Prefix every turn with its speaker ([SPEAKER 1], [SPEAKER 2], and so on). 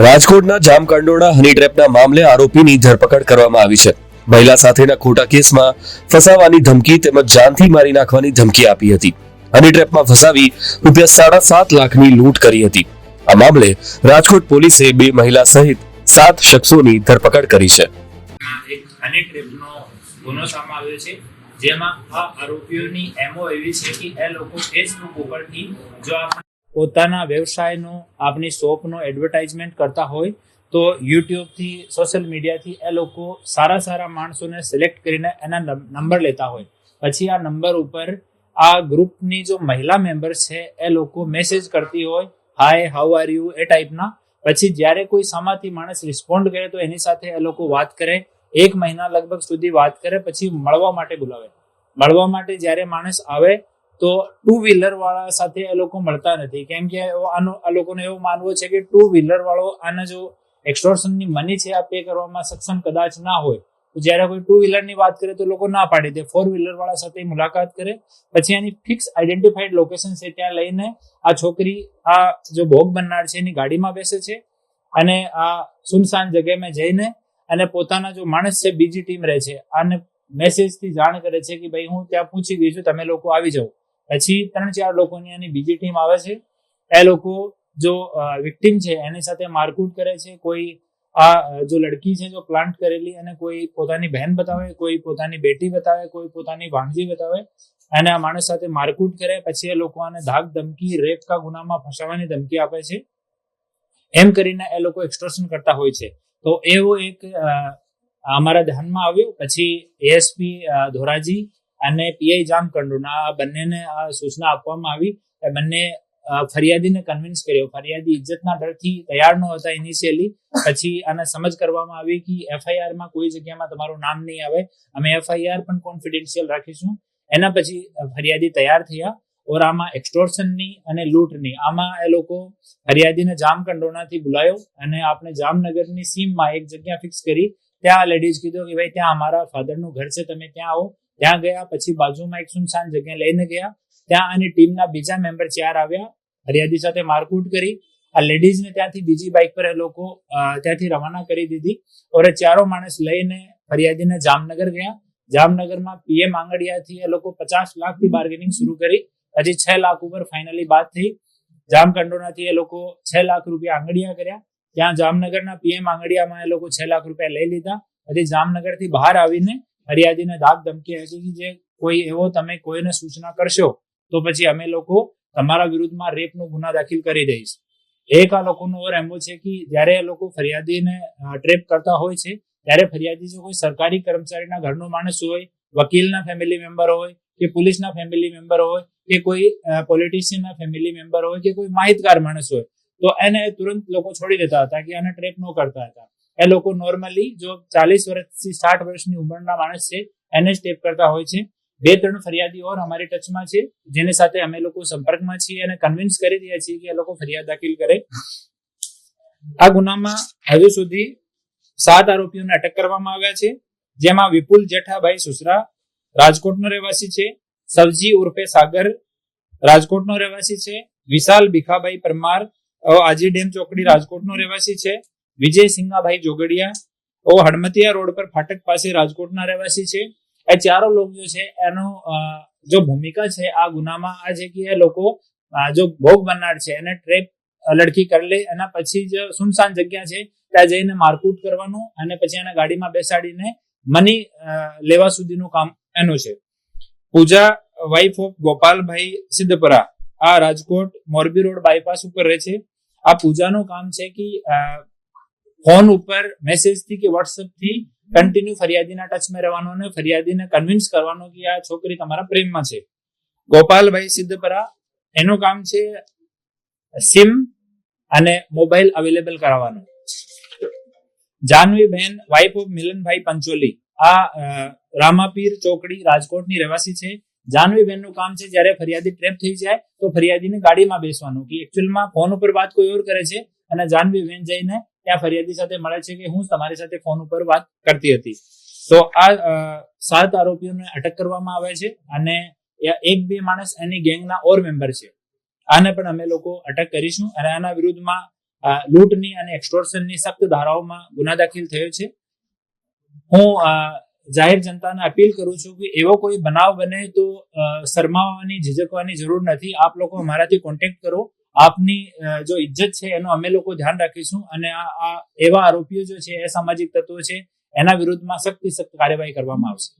[SPEAKER 1] રાજકોટના જામકંડોળા હની ટ્રેપના મામલે આરોપીની ધરપકડ કરવામાં આવી છે. મહિલા સાથેના ખોટા કેસમાં ફસાવાની ધમકી તેમજ જાનથી મારી નાખવાની ધમકી આપી હતી. હની ટ્રેપમાં ફસાવી ₹7.5 લાખની લૂંટ કરી હતી. આ મામલે રાજકોટ પોલીસે 2 મહિલા સહિત 7 શખ્સોની ધરપકડ કરી છે.
[SPEAKER 2] એક હની ટ્રેપનો ગુનો સામે આવ્યો છે, જેમાં આ આરોપીઓની એમઓ એવી છે કે એ લોકો ફેસબુક ઉપરથી જો પોતાના વ્યવસાયનો આપણી શોપનો એડવર્ટાઇઝમેન્ટ કરતા હોય તો યુટ્યુબથી સોશિયલ મીડિયાથી એ લોકો સારા માણસોને સિલેક્ટ કરીને એના નંબર લેતા હોય. પછી આ નંબર ઉપર આ ગ્રુપની જો મહિલા મેમ્બર્સ છે એ લોકો મેસેજ કરતી હોય, હાય હાઉ આર યુ, એ ટાઈપના. પછી જ્યારે કોઈ સામાથી માણસ રિસ્પોન્ડ કરે તો એની સાથે એ લોકો વાત કરે, 1 મહિના લગભગ સુધી વાત કરે, પછી મળવા માટે બોલાવે. મળવા માટે જ્યારે માણસ આવે તો 2 વ્હીલર વાળા સાથે એ લોકો મળતા નથી, કેમ કે આ લોકોને એવું માનવું છે કે 2 વ્હીલર વાળો આના જો એક્સટોર્શનની મની છે આ પે કરવામાં સક્ષમ કદાચ ના હોય, તો જ્યારે કોઈ 2 વ્હીલરની વાત કરે તો લોકો ના પાડી દે. 4 વ્હીલર વાળા સાથે મુલાકાત કરે, પછી એની ફિક્સ આઈડેન્ટિફાઈડ લોકેશન છે ત્યાં લઈને આ છોકરી આ જો ભોગ બનનાર છે એની ગાડીમાં બેસે છે અને આ સુનસાન જગ્યામાં જઈને અને પોતાના જો માણસ છે બીજી ટીમ રહે છે આને મેસેજથી જાણ કરે છે કે ભાઈ હું ત્યાં પૂછી ગઈ છું, તમે લોકો આવી જાઓ. પછી 3-4 લોકોની આની બીજી ટીમ આવે છે. એ લોકો જો વિક્ટિમ છે એની સાથે મારકૂટ કરે છે. કોઈ આ જો લડકી છે જો પ્લાન્ટ કરેલી અને કોઈ પોતાની બહેન બતાવે, કોઈ પોતાની બેટી બતાવે, કોઈ પોતાની ભાણજી બતાવે અને આ માણસ સાથે મારકૂટ કરે. પછી એ લોકો આને ધાક ધમકી, રેપ કા ગુનામાં ફસાવાની ધમકી આપે છે. એમ કરીને એ લોકો એક્સટોર્શન કરતા હોય છે. તો એવો એક અમારા ધ્યાનમાં આવ્યું. પછી એએસપી ધોરાજી અને પીઆઈ જામકંડોળા આ બંનેને આ સૂચના આપવામાં આવી. એ બંને ફરિયાદીને કન્વિન્સ કર્યો. ફરિયાદી ઇજ્જતના ડરથી તૈયાર ન હતા ઇનિશિયલી. પછી આને સમજ કરવામાં આવી કે એફઆઈઆરમાં કોઈ જગ્યામાં તમારું નામ નહીં આવે, અમે એફઆઈઆર પણ કોન્ફિડેન્શિયલ રાખીશું. એના પછી ફરિયાદી તૈયાર થયા. ઓર આમાં એક્સટોર્શનની અને લૂંટની આમાં એ લોકો ફરિયાદીને જામકંડોળાથી બોલાયો અને આપણે જામનગરની સીમમાં એક જગ્યા ફિક્સ કરી. ત્યાં લેડીઝ કીધું કે ભાઈ ત્યાં અમારા ફાધરનું ઘર છે, તમે ત્યાં આવો. ત્યાં ગયા. પછી બાજુમાં એક સુનસાન જગ્યા લઈને ગયા. ત્યાં આની ટીમના બીજા મેમ્બર 4 આવ્યા, ફરિયાદી સાથે મારકૂટ કરી. આ લેડીઝને ત્યાંથી બીજી બાઇક પર એ લોકો ત્યાંથી રવાના કરી દીધી. ઓર 4 માણસ લઈને ફરિયાદીને જામનગર ગયા. જામનગરમાં પીએમ આંગડિયાથી એ લોકો 50 લાખથી બાર્ગેનિંગ શરૂ કરી. પછી 6 લાખ ઉપર ફાઇનલી બાત થઈ. જામકંડોળાથી એ લોકો 6 લાખ રૂપિયા આંગડિયા કર્યા. ત્યાં જામનગરના પીએમ આંગડિયામાં એ લોકો 6 લાખ રૂપિયા લઈ લીધા. પછી જામનગરથી બહાર આવીને ફરિયાદીને ધાક ધમકી હતી કે જે કોઈ એવો તમે કોઈને સૂચના કરશો તો પછી અમે લોકો તમારા વિરુદ્ધમાં રેપનો ગુના દાખલ કરી દઈશ. એક આ લોકોનો ઓર એમો છે કે જ્યારે એ લોકો ફરિયાદીને ટ્રેપ કરતા હોય છે ત્યારે ફરિયાદી જો કોઈ સરકારી કર્મચારીના ઘરનો માણસ હોય, વકીલના ફેમિલી મેમ્બર હોય કે પોલીસના ફેમિલી મેમ્બર હોય કે કોઈ પોલિટિશિયનના ફેમિલી મેમ્બર હોય કે કોઈ માહિતગાર માણસ હોય તો એને તુરંત લોકો છોડી દેતા હતા કે આને ટ્રેપ ન કરતા હતા. એ લોકો નોર્મલી જો 40 વર્ષથી 60 વર્ષની ઉંમરના માણસ છે એને જ ટેપ કરતા હોય છે. 2-3 ફરિયાદી ઓર અમારી ટચમાં છે જેની સાથે અમે લોકો સંપર્કમાં છીએ અને કન્વિન્સ કરી રહ્યા છીએ કે એ લોકો ફરિયાદ દાખલ કરે. આ ગુનામાં હજુ સુધી 7 આરોપીઓને અટક કરવામાં આવ્યા છે, જેમાં વિપુલ જેઠાભાઈ સુસરા રાજકોટનો રહેવાસી છે, સવજી ઉર્ફે સાગર રાજકોટનો રહેવાસી છે, વિશાલ ભીખાભાઈ પરમાર આજી ડેમ ચોકડી રાજકોટનો રહેવાસી છે, વિજય સિંહાભાઈ જોગડિયા હડમતિયા રોડ પર ફાટક પાસે રાજકોટના રહેવાસી છે. એ 4 લોકો જો છે એનો જો ભૂમિકા છે આ ગુનામાં આ છે કે એ લોકો જો ભોગ બનનાર છે એને ટ્રેપ લડકી કરી લે, એના પછી જ સુનસાન જગ્યા છે ત્યાં જઈને મારકૂટ કરવાનું અને પછી એને ગાડીમાં બેસાડીને મની લેવા સુધીનું કામ એનું છે. પૂજા વાઇફ ઓફ ગોપાલભાઈ સિદ્ધપરા આ રાજકોટ મોરબી રોડ બાયપાસ ઉપર રહે છે. આ પૂજાનું કામ છે કે ફોન ઉપર મેસેજથી કે વોટ્સએપથી કન્ટિન્યુ ફરિયાદીના ટચમાં રહેવાનો અને ફરિયાદીને કન્વિન્સ કરવાનો કે આ છોકરી તમારા પ્રેમમાં છે. ગોપાલભાઈ સિદ્ધપરા એનું કામ છે સિમ અને મોબાઈલ અવેલેબલ કરાવવાનું. જાનવીબેન વાઇફ ઓફ મિલનભાઈ પંચોલી આ રામાપીર ચોકડી રાજકોટની રહેવાસી છે. જાનવીબેનનું કામ છે જ્યારે ફરિયાદી ટ્રેપ થઈ જાય તો ફરિયાદીને ગાડીમાં બેસવાનું કે એકચ્યુઅલમાં ફોન ઉપર વાત કોઈ ઓર કરે છે અને જાનવીબેન જઈને ત્યાં ફરિયાદી સાથે મળે છે કે હું તમારી સાથે ફોન ઉપર વાત કરતી હતી. તો આ 7 આરોપીઓને અટક કરવામાં આવે છે અને 1-2 માણસ એની ગેંગના ઓર મેમ્બર છે. આને પણ અમે લોકો અટક કરીશું અને આના વિરુદ્ધમાં લૂંટની અને એક્સટોર્શનની સખ્ત ધારાઓમાં ગુના દાખલ થયો છે. હું જાહેર જનતાને અપીલ કરું છું કે એવો કોઈ બનાવ બને તો શરમાવાની ઝીઝકવાની જરૂર નથી. આપ લોકો અમારાથી કોન્ટેક્ટ કરો. આપની જો ઇજ્જત છે એનું અમે લોકો ધ્યાન રાખીશું અને આ એવા આરોપીઓ જો છે અસામાજિક તત્વો છે એના વિરુદ્ધમાં સખ્ત કાર્યવાહી કરવામાં આવશે.